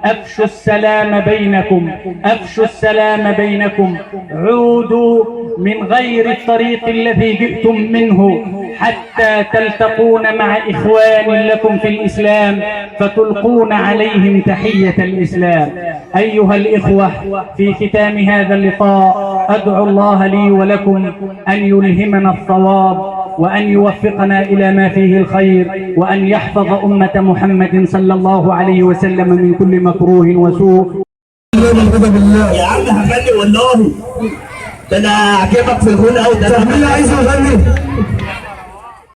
أفشوا السلام بينكم، أفشوا السلام بينكم، عودوا من غير الطريق الذي جئتم منه حتى تلتقون مع إخوان لكم في الإسلام فتلقون عليهم تحية الإسلام. أيها الإخوة، في ختام هذا اللقاء أدعو الله لي ولكم أن يلهمنا الصواب، وأن يوفقنا إلى ما فيه الخير، وأن يحفظ أمة محمد صلى الله عليه وسلم من كل مكروه وسوء. يا عم هغني والله، ده انا عجبك في الغنى قوي. ده انا عايز اغني.